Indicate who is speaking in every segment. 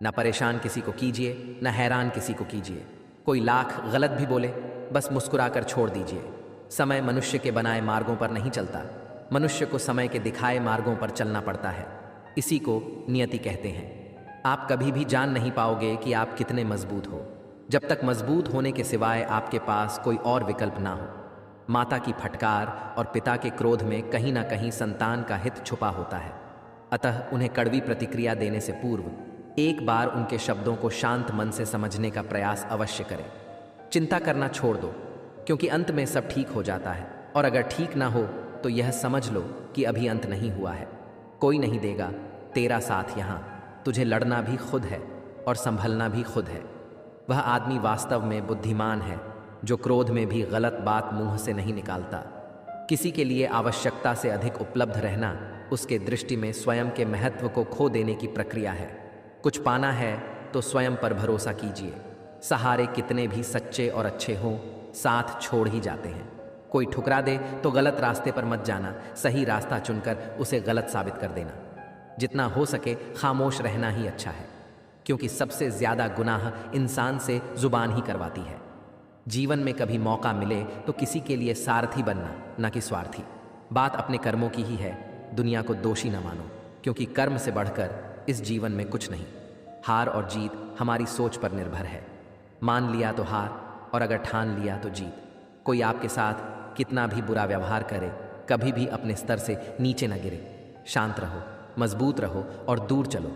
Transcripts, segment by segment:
Speaker 1: न परेशान किसी को कीजिए, न हैरान किसी को कीजिए। कोई लाख गलत भी बोले, बस मुस्कुराकर छोड़ दीजिए। समय मनुष्य के बनाए मार्गों पर नहीं चलता, मनुष्य को समय के दिखाए मार्गों पर चलना पड़ता है। इसी को नियति कहते हैं। आप कभी भी जान नहीं पाओगे कि आप कितने मजबूत हो, जब तक मजबूत होने के सिवाय आपके पास कोई और विकल्प ना हो। माता की फटकार और पिता के क्रोध में कहीं ना कहीं संतान का हित छुपा होता है। अतः उन्हें कड़वी प्रतिक्रिया देने से पूर्व एक बार उनके शब्दों को शांत मन से समझने का प्रयास अवश्य करें। चिंता करना छोड़ दो, क्योंकि अंत में सब ठीक हो जाता है। और अगर ठीक ना हो तो यह समझ लो कि अभी अंत नहीं हुआ है। कोई नहीं देगा तेरा साथ यहाँ। तुझे लड़ना भी खुद है और संभलना भी खुद है। वह आदमी वास्तव में बुद्धिमान है जो क्रोध में भी गलत बात मुंह से नहीं निकालता। किसी के लिए आवश्यकता से अधिक उपलब्ध रहना उसके दृष्टि में स्वयं के महत्व को खो देने की प्रक्रिया है। कुछ पाना है तो स्वयं पर भरोसा कीजिए। सहारे कितने भी सच्चे और अच्छे हों, साथ छोड़ ही जाते हैं। कोई ठुकरा दे तो गलत रास्ते पर मत जाना, सही रास्ता चुनकर उसे गलत साबित कर देना। जितना हो सके खामोश रहना ही अच्छा है, क्योंकि सबसे ज्यादा गुनाह इंसान से जुबान ही करवाती है। जीवन में कभी मौका मिले तो किसी के लिए सारथी बनना, न कि स्वार्थी। बात अपने कर्मों की ही है, दुनिया को दोषी न मानो, क्योंकि कर्म से बढ़कर इस जीवन में कुछ नहीं। हार और जीत हमारी सोच पर निर्भर है। मान लिया तो हार, और अगर ठान लिया तो जीत। कोई आपके साथ कितना भी बुरा व्यवहार करे, कभी भी अपने स्तर से नीचे न गिरे। शांत रहो, मजबूत रहो और दूर चलो।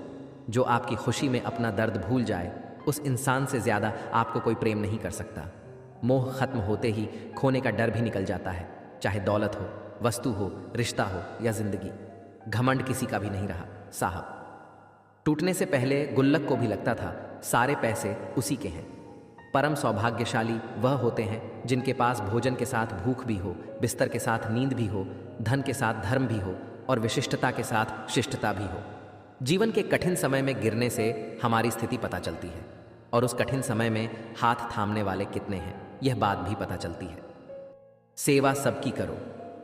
Speaker 1: जो आपकी खुशी में अपना दर्द भूल जाए, उस इंसान से ज्यादा आपको कोई प्रेम नहीं कर सकता। मोह खत्म होते ही खोने का डर भी निकल जाता है, चाहे दौलत हो, वस्तु हो, रिश्ता हो या जिंदगी। घमंड किसी का भी नहीं रहा साहब। टूटने से पहले गुल्लक को भी लगता था सारे पैसे उसी के हैं। परम सौभाग्यशाली वह होते हैं जिनके पास भोजन के साथ भूख भी हो, बिस्तर के साथ नींद भी हो, धन के साथ धर्म भी हो और विशिष्टता के साथ शिष्टता भी हो। जीवन के कठिन समय में गिरने से हमारी स्थिति पता चलती है, और उस कठिन समय में हाथ थामने वाले कितने हैं यह बात भी पता चलती है। सेवा सबकी करो,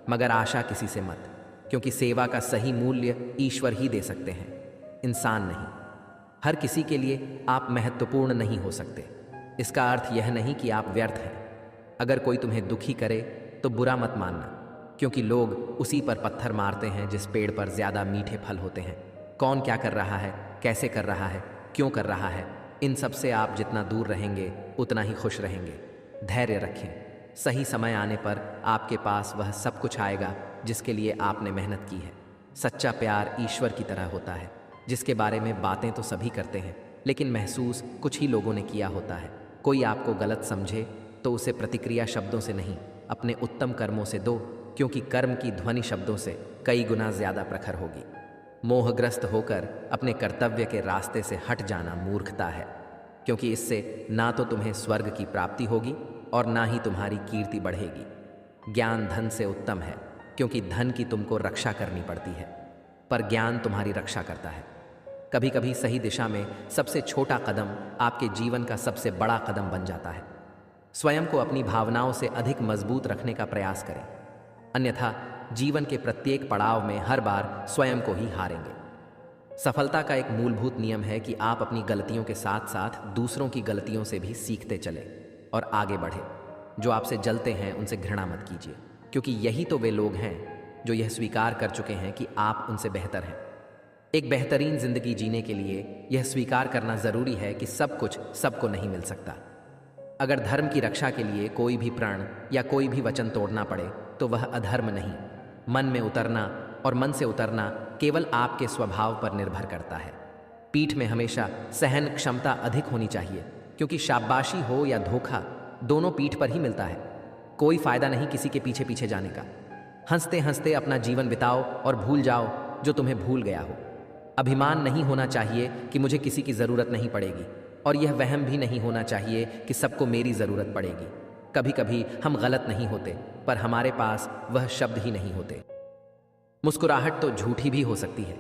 Speaker 1: मगर आशा किसी से मत, क्योंकि सेवा का सही मूल्य ईश्वर ही दे सकते हैं, इंसान नहीं। हर किसी के लिए आप महत्वपूर्ण नहीं हो सकते। इसका अर्थ यह नहीं कि आप व्यर्थ हैं। अगर कोई तुम्हें दुखी करे तो बुरा मत मानना, क्योंकि लोग उसी पर पत्थर मारते हैं जिस पेड़ पर ज्यादा मीठे फल होते हैं। कौन क्या कर रहा है, कैसे कर रहा है, क्यों कर रहा है, इन सब से आप जितना दूर रहेंगे उतना ही खुश रहेंगे। धैर्य रखें, सही समय आने पर आपके पास वह सब कुछ आएगा जिसके लिए आपने मेहनत की है। सच्चा प्यार ईश्वर की तरह होता है, जिसके बारे में बातें तो सभी करते हैं, लेकिन महसूस कुछ ही लोगों ने किया होता है। कोई आपको गलत समझे तो उसे प्रतिक्रिया शब्दों से नहीं, अपने उत्तम कर्मों से दो, क्योंकि कर्म की ध्वनि शब्दों से कई गुना ज्यादा प्रखर होगी। मोहग्रस्त होकर अपने कर्तव्य के रास्ते से हट जाना मूर्खता है, क्योंकि इससे ना तो तुम्हें स्वर्ग की प्राप्ति होगी और ना ही तुम्हारी कीर्ति बढ़ेगी। ज्ञान धन से उत्तम है, क्योंकि धन की तुमको रक्षा करनी पड़ती है, पर ज्ञान तुम्हारी रक्षा करता है। कभी कभी सही दिशा में सबसे छोटा कदम आपके जीवन का सबसे बड़ा कदम बन जाता है। स्वयं को अपनी भावनाओं से अधिक मजबूत रखने का प्रयास करें, अन्यथा जीवन के प्रत्येक पड़ाव में हर बार स्वयं को ही हारेंगे। सफलता का एक मूलभूत नियम है कि आप अपनी गलतियों के साथ साथ दूसरों की गलतियों से भी सीखते चले और आगे बढ़े। जो आपसे जलते हैं उनसे घृणा मत कीजिए, क्योंकि यही तो वे लोग हैं जो यह स्वीकार कर चुके हैं कि आप उनसे बेहतर हैं। एक बेहतरीन जिंदगी जीने के लिए यह स्वीकार करना जरूरी है कि सब कुछ सबको नहीं मिल सकता। अगर धर्म की रक्षा के लिए कोई भी प्रण या कोई भी वचन तोड़ना पड़े तो वह अधर्म नहीं। मन में उतरना और मन से उतरना केवल आपके स्वभाव पर निर्भर करता है। पीठ में हमेशा सहन क्षमता अधिक होनी चाहिए, क्योंकि शाबाशी हो या धोखा दोनों पीठ पर ही मिलता है। कोई फायदा नहीं किसी के पीछे पीछे जाने का। हंसते हंसते अपना जीवन बिताओ और भूल जाओ जो तुम्हें भूल गया हो। अभिमान नहीं होना चाहिए कि मुझे किसी की जरूरत नहीं पड़ेगी, और यह वहम भी नहीं होना चाहिए कि सबको मेरी जरूरत पड़ेगी। कभी कभी हम गलत नहीं होते, पर हमारे पास वह शब्द ही नहीं होते। मुस्कुराहट तो झूठी भी हो सकती है।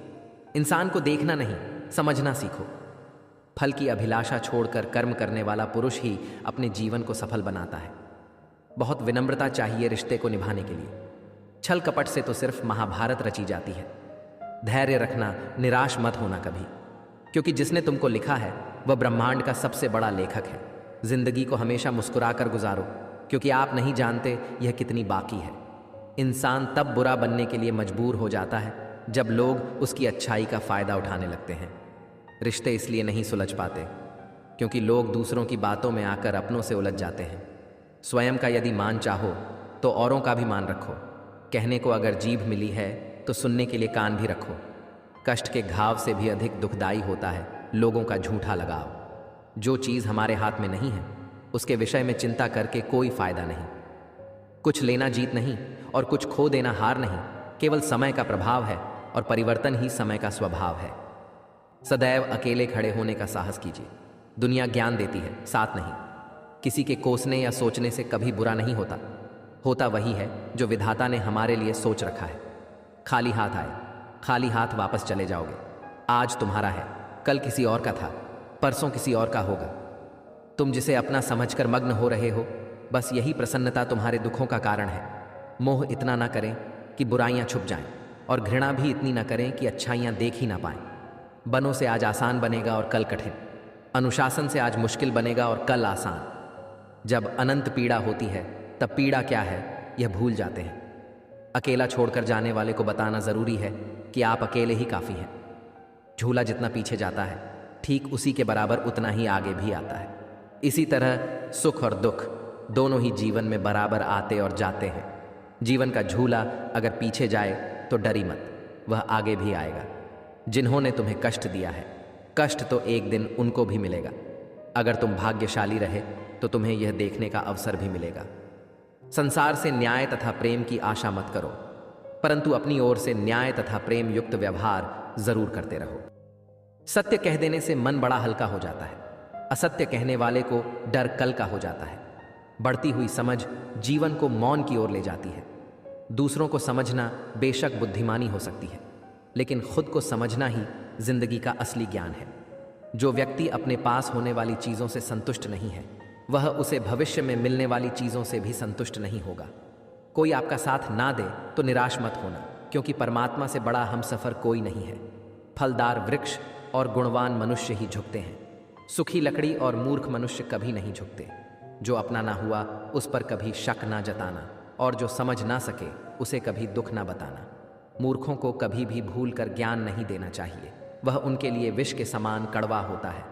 Speaker 1: इंसान को देखना नहीं, समझना सीखो। फल की अभिलाषा छोड़कर कर्म करने वाला पुरुष ही अपने जीवन को सफल बनाता है। बहुत विनम्रता चाहिए रिश्ते को निभाने के लिए। छल कपट से तो सिर्फ महाभारत रची जाती है। धैर्य रखना, निराश मत होना कभी। क्योंकि जिसने तुमको लिखा है वह ब्रह्मांड का सबसे बड़ा लेखक है। जिंदगी को हमेशा मुस्कुराकर गुजारो, क्योंकि आप नहीं जानते यह कितनी बाकी है। इंसान तब बुरा बनने के लिए मजबूर हो जाता है जब लोग उसकी अच्छाई का फायदा उठाने लगते हैं। रिश्ते इसलिए नहीं सुलझ पाते क्योंकि लोग दूसरों की बातों में आकर अपनों से उलझ जाते हैं। स्वयं का यदि मान चाहो तो औरों का भी मान रखो। कहने को अगर जीभ मिली है तो सुनने के लिए कान भी रखो। कष्ट के घाव से भी अधिक दुखदाई होता है लोगों का झूठा लगाव। जो चीज़ हमारे हाथ में नहीं है उसके विषय में चिंता करके कोई फायदा नहीं। कुछ लेना जीत नहीं और कुछ खो देना हार नहीं, केवल समय का प्रभाव है और परिवर्तन ही समय का स्वभाव है। सदैव अकेले खड़े होने का साहस कीजिए। दुनिया ज्ञान देती है, साथ नहीं। किसी के कोसने या सोचने से कभी बुरा नहीं होता। होता वही है जो विधाता ने हमारे लिए सोच रखा है। खाली हाथ आए, खाली हाथ वापस चले जाओगे। आज तुम्हारा है, कल किसी और का था, परसों किसी और का होगा। तुम जिसे अपना समझकर मग्न हो रहे हो, बस यही प्रसन्नता तुम्हारे दुखों का कारण है। मोह इतना ना करें कि बुराइयां छुप जाएं, और घृणा भी इतनी ना करें कि अच्छाइयां देख ही ना पाएं। बनों से आज आसान बनेगा और कल कठिन। अनुशासन से आज मुश्किल बनेगा और कल आसान। जब अनंत पीड़ा होती है तब पीड़ा क्या है यह भूल जाते हैं। अकेला छोड़कर जाने वाले को बताना जरूरी है कि आप अकेले ही काफी हैं। झूला जितना पीछे जाता है ठीक उसी के बराबर उतना ही आगे भी आता है। इसी तरह सुख और दुख दोनों ही जीवन में बराबर आते और जाते हैं। जीवन का झूला अगर पीछे जाए तो डरी मत, वह आगे भी आएगा। जिन्होंने तुम्हें कष्ट दिया है, कष्ट तो एक दिन उनको भी मिलेगा। अगर तुम भाग्यशाली रहे तो तुम्हें यह देखने का अवसर भी मिलेगा। संसार से न्याय तथा प्रेम की आशा मत करो, परंतु अपनी ओर से न्याय तथा प्रेम युक्त व्यवहार जरूर करते रहो। सत्य कह देने से मन बड़ा हल्का हो जाता है। असत्य कहने वाले को डर कल का हो जाता है। बढ़ती हुई समझ जीवन को मौन की ओर ले जाती है। दूसरों को समझना बेशक बुद्धिमानी हो सकती है, लेकिन खुद को समझना ही जिंदगी का असली ज्ञान है। जो व्यक्ति अपने पास होने वाली चीज़ों से संतुष्ट नहीं है, वह उसे भविष्य में मिलने वाली चीज़ों से भी संतुष्ट नहीं होगा। कोई आपका साथ ना दे तो निराश मत होना, क्योंकि परमात्मा से बड़ा हमसफर कोई नहीं है। फलदार वृक्ष और गुणवान मनुष्य ही झुकते हैं। सुखी लकड़ी और मूर्ख मनुष्य कभी नहीं झुकते। जो अपना ना हुआ उस पर कभी शक ना जताना, और जो समझ ना सके उसे कभी दुख ना बताना। मूर्खों को कभी भी भूल कर ज्ञान नहीं देना चाहिए, वह उनके लिए विष के समान कड़वा होता है।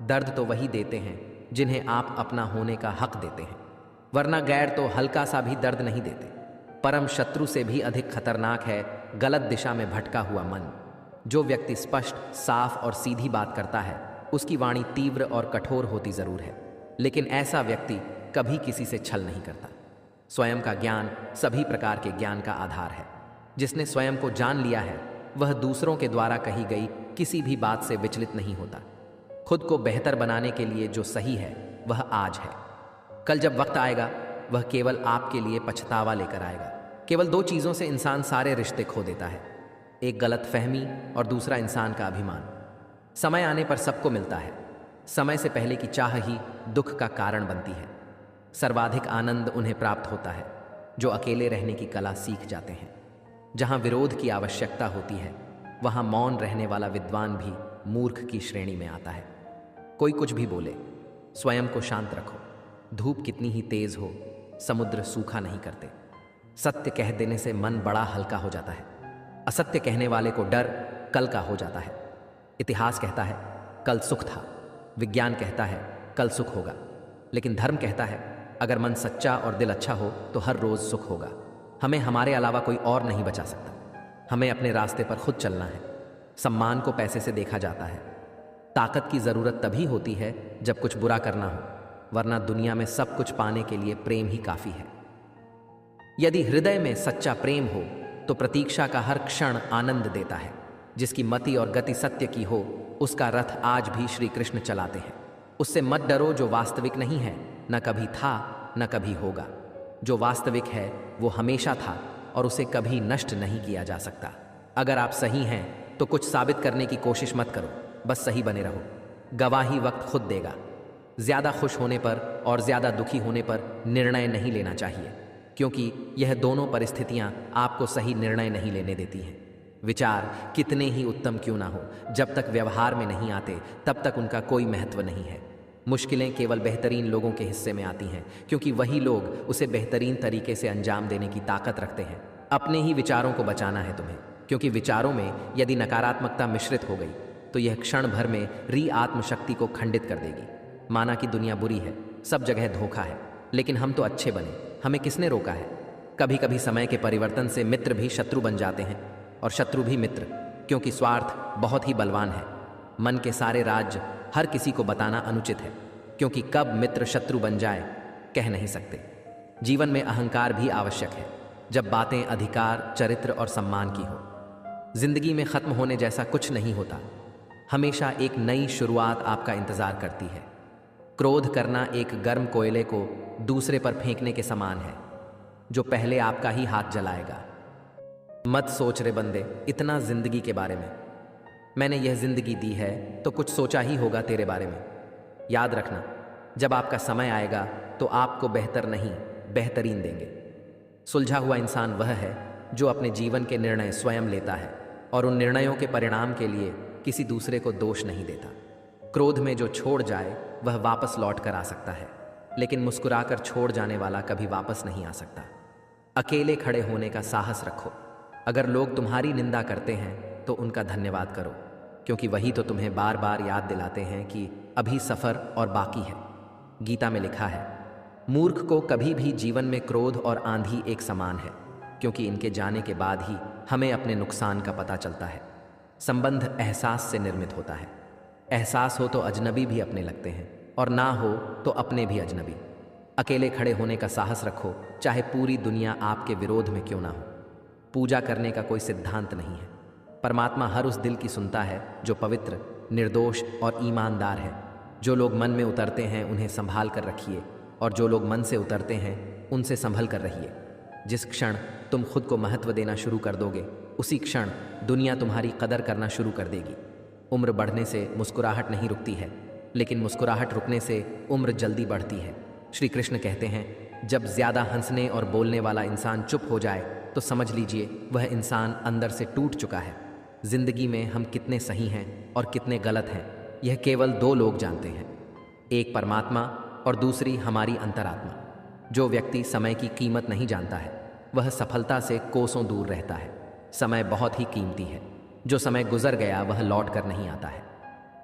Speaker 1: दर्द तो वही देते हैं जिन्हें आप अपना होने का हक देते हैं, वरना गैर तो हल्का सा भी दर्द नहीं देते। परम शत्रु से भी अधिक खतरनाक है गलत दिशा में भटका हुआ मन। जो व्यक्ति स्पष्ट, साफ और सीधी बात करता है उसकी वाणी तीव्र और कठोर होती जरूर है, लेकिन ऐसा व्यक्ति कभी किसी से छल नहीं करता। स्वयं का ज्ञान सभी प्रकार के ज्ञान का आधार है। जिसने स्वयं को जान लिया है वह दूसरों के द्वारा कही गई किसी भी बात से विचलित नहीं होता। खुद को बेहतर बनाने के लिए जो सही है वह आज है। कल जब वक्त आएगा वह केवल आपके लिए पछतावा लेकर आएगा। केवल दो चीज़ों से इंसान सारे रिश्ते खो देता है, एक गलत फहमी और दूसरा इंसान का अभिमान। समय आने पर सबको मिलता है। समय से पहले की चाह ही दुख का कारण बनती है। सर्वाधिक आनंद उन्हें प्राप्त होता है जो अकेले रहने की कला सीख जाते हैं। जहाँ विरोध की आवश्यकता होती है वहाँ मौन रहने वाला विद्वान भी मूर्ख की श्रेणी में आता है। कोई कुछ भी बोले, स्वयं को शांत रखो। धूप कितनी ही तेज हो, समुद्र सूखा नहीं करते। सत्य कह देने से मन बड़ा हल्का हो जाता है। असत्य कहने वाले को डर कल का हो जाता है। इतिहास कहता है कल सुख था, विज्ञान कहता है कल सुख होगा, लेकिन धर्म कहता है अगर मन सच्चा और दिल अच्छा हो तो हर रोज सुख होगा। हमें हमारे अलावा कोई और नहीं बचा सकता। हमें अपने रास्ते पर खुद चलना है। सम्मान को पैसे से देखा जाता है। ताकत की जरूरत तभी होती है जब कुछ बुरा करना हो, वरना दुनिया में सब कुछ पाने के लिए प्रेम ही काफी है। यदि हृदय में सच्चा प्रेम हो तो प्रतीक्षा का हर क्षण आनंद देता है। जिसकी मति और गति सत्य की हो उसका रथ आज भी श्री कृष्ण चलाते हैं। उससे मत डरो जो वास्तविक नहीं है, न कभी था न कभी होगा। जो वास्तविक है वो हमेशा था और उसे कभी नष्ट नहीं किया जा सकता। अगर आप सही हैं तो कुछ साबित करने की कोशिश मत करो, बस सही बने रहो। गवाही वक्त खुद देगा। ज्यादा खुश होने पर और ज्यादा दुखी होने पर निर्णय नहीं लेना चाहिए, क्योंकि यह दोनों परिस्थितियां आपको सही निर्णय नहीं लेने देती हैं। विचार कितने ही उत्तम क्यों ना हो, जब तक व्यवहार में नहीं आते तब तक उनका कोई महत्व नहीं है। मुश्किलें केवल बेहतरीन लोगों के हिस्से में आती हैं, क्योंकि वही लोग उसे बेहतरीन तरीके से अंजाम देने की ताकत रखते हैं। अपने ही विचारों को बचाना है तुम्हें, क्योंकि विचारों में यदि नकारात्मकता मिश्रित हो गई तो यह क्षण भर में आत्मशक्ति को खंडित कर देगी। माना कि दुनिया बुरी है, सब जगह धोखा है, लेकिन हम तो अच्छे बने, हमें किसने रोका है? कभी कभी समय के परिवर्तन से मित्र भी शत्रु बन जाते हैं और शत्रु भी मित्र, क्योंकि स्वार्थ बहुत ही बलवान है। मन के सारे राज हर किसी को बताना अनुचित है, क्योंकि कब मित्र शत्रु बन जाए कह नहीं सकते। जीवन में अहंकार भी आवश्यक है, जब बातें अधिकार, चरित्र और सम्मान की हो। जिंदगी में खत्म होने जैसा कुछ नहीं होता, हमेशा एक नई शुरुआत आपका इंतजार करती है। क्रोध करना एक गर्म कोयले को दूसरे पर फेंकने के समान है, जो पहले आपका ही हाथ जलाएगा। मत सोच रे बंदे इतना जिंदगी के बारे में, मैंने यह जिंदगी दी है तो कुछ सोचा ही होगा तेरे बारे में। याद रखना, जब आपका समय आएगा तो आपको बेहतर नहीं बेहतरीन देंगे। सुलझा हुआ इंसान वह है जो अपने जीवन के निर्णय स्वयं लेता है और उन निर्णयों के परिणाम के लिए किसी दूसरे को दोष नहीं देता। क्रोध में जो छोड़ जाए वह वापस लौट कर आ सकता है, लेकिन मुस्कुराकर छोड़ जाने वाला कभी वापस नहीं आ सकता। अकेले खड़े होने का साहस रखो। अगर लोग तुम्हारी निंदा करते हैं तो उनका धन्यवाद करो, क्योंकि वही तो तुम्हें बार बार याद दिलाते हैं कि अभी सफ़र और बाकी है। गीता में लिखा है, मूर्ख को कभी भी जीवन में क्रोध और आंधी एक समान है, क्योंकि इनके जाने के बाद ही हमें अपने नुकसान का पता चलता है। संबंध एहसास से निर्मित होता है। एहसास हो तो अजनबी भी अपने लगते हैं, और ना हो तो अपने भी अजनबी। अकेले खड़े होने का साहस रखो, चाहे पूरी दुनिया आपके विरोध में क्यों ना हो। पूजा करने का कोई सिद्धांत नहीं है। परमात्मा हर उस दिल की सुनता है जो पवित्र, निर्दोष और ईमानदार है। जो लोग मन में उतरते हैं उन्हें संभाल कर रखिए, और जो लोग मन से उतरते हैं उनसे संभल कर रहिए। जिस क्षण तुम खुद को महत्व देना शुरू कर दोगे, उसी क्षण दुनिया तुम्हारी कदर करना शुरू कर देगी। उम्र बढ़ने से मुस्कुराहट नहीं रुकती है, लेकिन मुस्कुराहट रुकने से उम्र जल्दी बढ़ती है। श्री कृष्ण कहते हैं, जब ज़्यादा हंसने और बोलने वाला इंसान चुप हो जाए तो समझ लीजिए वह इंसान अंदर से टूट चुका है। जिंदगी में हम कितने सही हैं और कितने गलत हैं, यह केवल दो लोग जानते हैं, एक परमात्मा और दूसरी हमारी अंतरात्मा। जो व्यक्ति समय की कीमत नहीं जानता है वह सफलता से कोसों दूर रहता है। समय बहुत ही कीमती है, जो समय गुजर गया वह लौट कर नहीं आता है।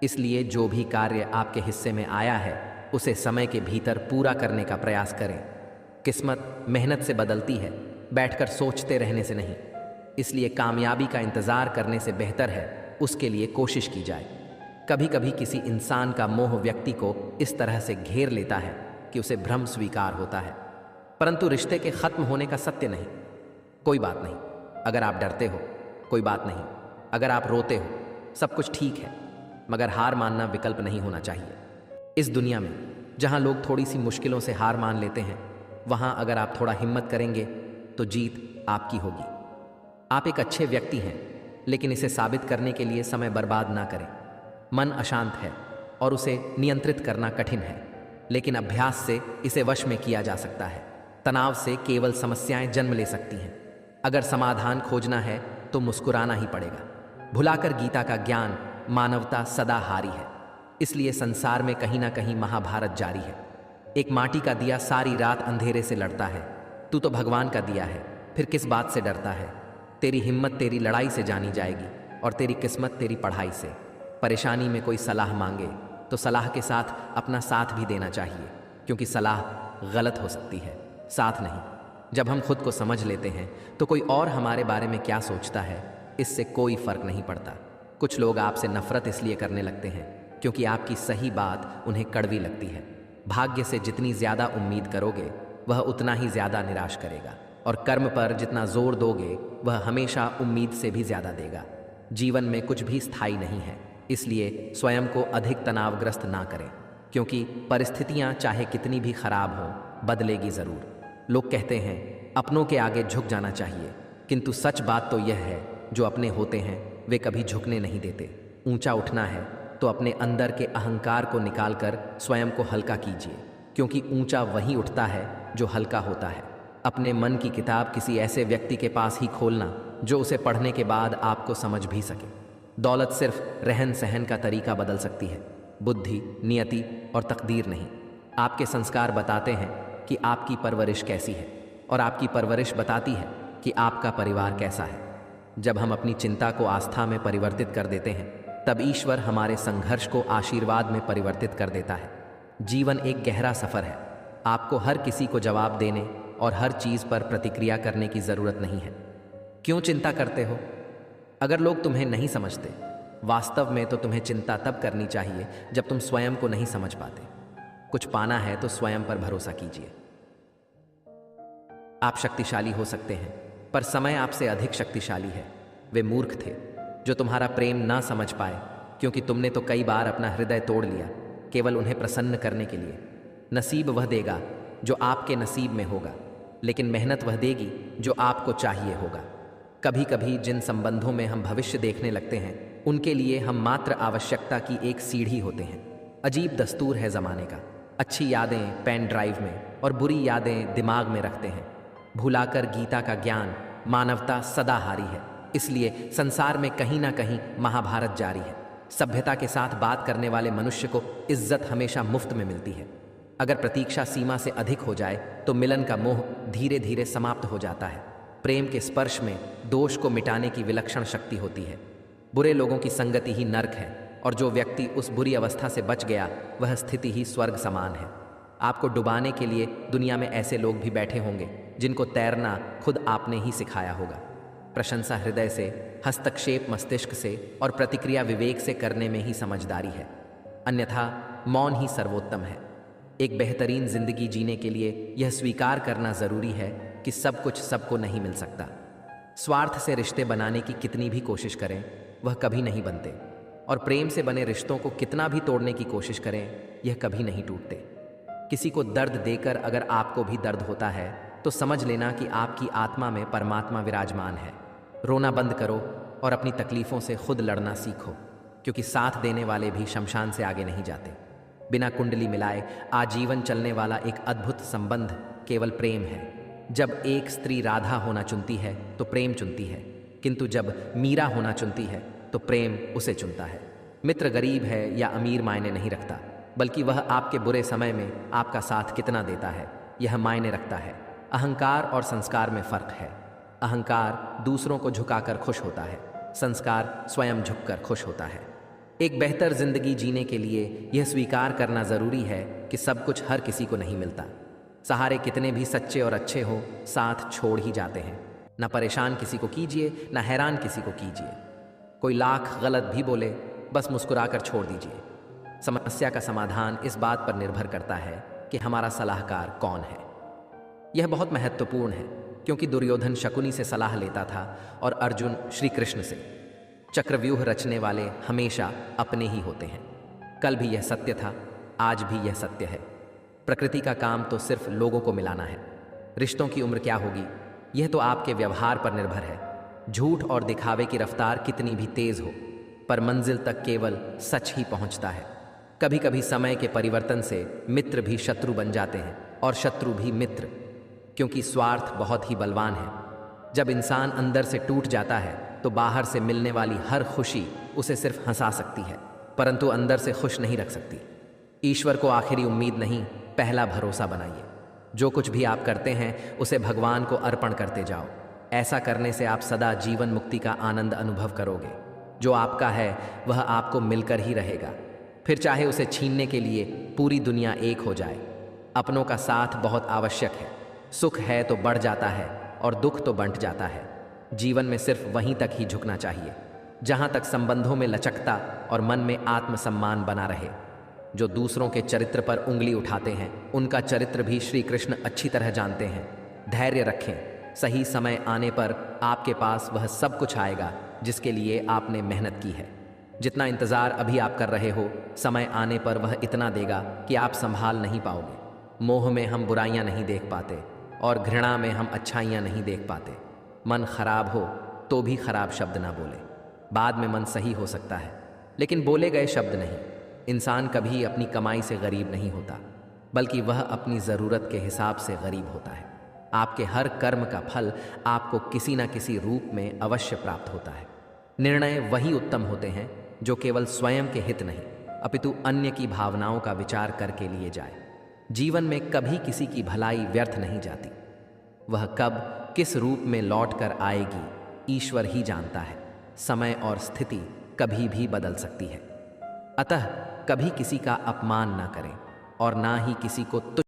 Speaker 1: इसलिए जो भी कार्य आपके हिस्से में आया है उसे समय के भीतर पूरा करने का प्रयास करें। किस्मत मेहनत से बदलती है, बैठकर सोचते रहने से नहीं। इसलिए कामयाबी का इंतज़ार करने से बेहतर है उसके लिए कोशिश की जाए। कभी कभी किसी इंसान का मोह व्यक्ति को इस तरह से घेर लेता है कि उसे भ्रम स्वीकार होता है, परंतु रिश्ते के खत्म होने का सत्य नहीं। कोई बात नहीं अगर आप डरते हो, कोई बात नहीं अगर आप रोते हो, सब कुछ ठीक है, मगर हार मानना विकल्प नहीं होना चाहिए। इस दुनिया में जहां लोग थोड़ी सी मुश्किलों से हार मान लेते हैं, वहां अगर आप थोड़ा हिम्मत करेंगे तो जीत आपकी होगी। आप एक अच्छे व्यक्ति हैं, लेकिन इसे साबित करने के लिए समय बर्बाद ना करें। मन अशांत है और उसे नियंत्रित करना कठिन है, लेकिन अभ्यास से इसे वश में किया जा सकता है। तनाव से केवल समस्याएं जन्म ले सकती हैं। अगर समाधान खोजना है तो मुस्कुराना ही पड़ेगा। भुलाकर गीता का ज्ञान, मानवता सदा हारी है। इसलिए संसार में कहीं ना कहीं महाभारत जारी है। एक माटी का दिया सारी रात अंधेरे से लड़ता है, तू तो भगवान का दिया है, फिर किस बात से डरता है। तेरी हिम्मत तेरी लड़ाई से जानी जाएगी और तेरी किस्मत तेरी पढ़ाई से। परेशानी में कोई सलाह मांगे तो सलाह के साथ अपना साथ भी देना चाहिए, क्योंकि सलाह गलत हो सकती है, साथ नहीं। जब हम खुद को समझ लेते हैं तो कोई और हमारे बारे में क्या सोचता है इससे कोई फर्क नहीं पड़ता। कुछ लोग आपसे नफरत इसलिए करने लगते हैं क्योंकि आपकी सही बात उन्हें कड़वी लगती है। भाग्य से जितनी ज़्यादा उम्मीद करोगे वह उतना ही ज़्यादा निराश करेगा, और कर्म पर जितना जोर दोगे वह हमेशा उम्मीद से भी ज़्यादा देगा। जीवन में कुछ भी स्थायी नहीं है, इसलिए स्वयं को अधिक तनावग्रस्त ना करें, क्योंकि परिस्थितियां चाहे कितनी भी खराब हों बदलेगी ज़रूर। लोग कहते हैं अपनों के आगे झुक जाना चाहिए, किंतु सच बात तो यह है जो अपने होते हैं वे कभी झुकने नहीं देते। ऊंचा उठना है तो अपने अंदर के अहंकार को निकालकर स्वयं को हल्का कीजिए, क्योंकि ऊंचा वही उठता है जो हल्का होता है। अपने मन की किताब किसी ऐसे व्यक्ति के पास ही खोलना जो उसे पढ़ने के बाद आपको समझ भी सके। दौलत सिर्फ रहन सहन का तरीका बदल सकती है, बुद्धि, नियति और तकदीर नहीं। आपके संस्कार बताते हैं कि आपकी परवरिश कैसी है और आपकी परवरिश बताती है कि आपका परिवार कैसा है। जब हम अपनी चिंता को आस्था में परिवर्तित कर देते हैं, तब ईश्वर हमारे संघर्ष को आशीर्वाद में परिवर्तित कर देता है। जीवन एक गहरा सफर है। आपको हर किसी को जवाब देने और हर चीज पर प्रतिक्रिया करने की जरूरत नहीं है। क्यों चिंता करते हो? अगर लोग तुम्हें नहीं समझते, वास्तव में तो तुम्हें चिंता तब करनी चाहिए जब तुम स्वयं को नहीं समझ पाते। कुछ पाना है तो स्वयं पर भरोसा कीजिए। आप शक्तिशाली हो सकते हैं, पर समय आपसे अधिक शक्तिशाली है। वे मूर्ख थे जो तुम्हारा प्रेम ना समझ पाए, क्योंकि तुमने तो कई बार अपना हृदय तोड़ लिया केवल उन्हें प्रसन्न करने के लिए। नसीब वह देगा जो आपके नसीब में होगा, लेकिन मेहनत वह देगी जो आपको चाहिए होगा। कभी कभी जिन संबंधों में हम भविष्य देखने लगते हैं, उनके लिए हम मात्र आवश्यकता की एक सीढ़ी होते हैं। अजीब दस्तूर है जमाने का। अच्छी यादें पेन ड्राइव में और बुरी यादें दिमाग में रखते हैं, भुलाकर गीता का ज्ञान। मानवता सदा हारी है, इसलिए संसार में कहीं ना कहीं महाभारत जारी है। सभ्यता के साथ बात करने वाले मनुष्य को इज्जत हमेशा मुफ्त में मिलती है। अगर प्रतीक्षा सीमा से अधिक हो जाए तो मिलन का मोह धीरे धीरे समाप्त हो जाता है। प्रेम के स्पर्श में दोष को मिटाने की विलक्षण शक्ति होती है। बुरे लोगों की संगति ही नर्क है, और जो व्यक्ति उस बुरी अवस्था से बच गया, वह स्थिति ही स्वर्ग समान है। आपको डुबाने के लिए दुनिया में ऐसे लोग भी बैठे होंगे जिनको तैरना खुद आपने ही सिखाया होगा। प्रशंसा हृदय से, हस्तक्षेप मस्तिष्क से और प्रतिक्रिया विवेक से करने में ही समझदारी है, अन्यथा मौन ही सर्वोत्तम है। एक बेहतरीन जिंदगी जीने के लिए यह स्वीकार करना जरूरी है कि सब कुछ सबको नहीं मिल सकता। स्वार्थ से रिश्ते बनाने की कितनी भी कोशिश करें, वह कभी नहीं बनते, और प्रेम से बने रिश्तों को कितना भी तोड़ने की कोशिश करें, यह कभी नहीं टूटते। किसी को दर्द देकर अगर आपको भी दर्द होता है, तो समझ लेना कि आपकी आत्मा में परमात्मा विराजमान है। रोना बंद करो और अपनी तकलीफों से खुद लड़ना सीखो, क्योंकि साथ देने वाले भी शमशान से आगे नहीं जाते। बिना कुंडली मिलाए आजीवन चलने वाला एक अद्भुत संबंध केवल प्रेम है। जब एक स्त्री राधा होना चुनती है तो प्रेम चुनती है, किंतु जब मीरा होना चुनती है तो प्रेम उसे चुनता है। मित्र गरीब है या अमीर मायने नहीं रखता, बल्कि वह आपके बुरे समय में आपका साथ कितना देता है, यह मायने रखता है। अहंकार और संस्कार में फर्क है। अहंकार दूसरों को झुकाकर खुश होता है, संस्कार स्वयं झुककर खुश होता है। एक बेहतर जिंदगी जीने के लिए यह स्वीकार करना जरूरी है कि सब कुछ हर किसी को नहीं मिलता। सहारे कितने भी सच्चे और अच्छे हो, साथ छोड़ ही जाते हैं। न परेशान किसी को कीजिए, न हैरान किसी को कीजिए। कोई लाख गलत भी बोले, बस मुस्कुराकर छोड़ दीजिए। समस्या का समाधान इस बात पर निर्भर करता है कि हमारा सलाहकार कौन है। यह बहुत महत्वपूर्ण है, क्योंकि दुर्योधन शकुनी से सलाह लेता था और अर्जुन श्री कृष्ण से। चक्रव्यूह रचने वाले हमेशा अपने ही होते हैं। कल भी यह सत्य था, आज भी यह सत्य है। प्रकृति का काम तो सिर्फ लोगों को मिलाना है। रिश्तों की उम्र क्या होगी, यह तो आपके व्यवहार पर निर्भर है। झूठ और दिखावे की रफ्तार कितनी भी तेज हो, पर मंजिल तक केवल सच ही पहुंचता है। कभी कभी समय के परिवर्तन से मित्र भी शत्रु बन जाते हैं और शत्रु भी मित्र, क्योंकि स्वार्थ बहुत ही बलवान है। जब इंसान अंदर से टूट जाता है तो बाहर से मिलने वाली हर खुशी उसे सिर्फ हंसा सकती है, परंतु अंदर से खुश नहीं रख सकती। ईश्वर को आखिरी उम्मीद नहीं, पहला भरोसा बनाइए। जो कुछ भी आप करते हैं उसे भगवान को अर्पण करते जाओ। ऐसा करने से आप सदा जीवन मुक्ति का आनंद अनुभव करोगे। जो आपका है वह आपको मिलकर ही रहेगा, फिर चाहे उसे छीनने के लिए पूरी दुनिया एक हो जाए। अपनों का साथ बहुत आवश्यक है। सुख है तो बढ़ जाता है और दुख तो बंट जाता है। जीवन में सिर्फ वहीं तक ही झुकना चाहिए जहां तक संबंधों में लचकता और मन में आत्मसम्मान बना रहे। जो दूसरों के चरित्र पर उंगली उठाते हैं, उनका चरित्र भी श्री कृष्ण अच्छी तरह जानते हैं। धैर्य रखें, सही समय आने पर आपके पास वह सब कुछ आएगा जिसके लिए आपने मेहनत की है। जितना इंतजार अभी आप कर रहे हो, समय आने पर वह इतना देगा कि आप संभाल नहीं पाओगे। मोह में हम बुराइयां नहीं देख पाते और घृणा में हम अच्छाइयां नहीं देख पाते। मन खराब हो तो भी खराब शब्द ना बोले। बाद में मन सही हो सकता है, लेकिन बोले गए शब्द नहीं। इंसान कभी अपनी कमाई से गरीब नहीं होता, बल्कि वह अपनी ज़रूरत के हिसाब से गरीब होता है। आपके हर कर्म का फल आपको किसी न किसी रूप में अवश्य प्राप्त होता है। निर्णय वही उत्तम होते हैं जो केवल स्वयं के हित नहीं अपितु अन्य की भावनाओं का विचार करके लिए जाए। जीवन में कभी किसी की भलाई व्यर्थ नहीं जाती। वह कब किस रूप में लौट कर आएगी ईश्वर ही जानता है। समय और स्थिति कभी भी बदल सकती है। अतः कभी किसी का अपमान ना करें और ना ही किसी को तुच्छ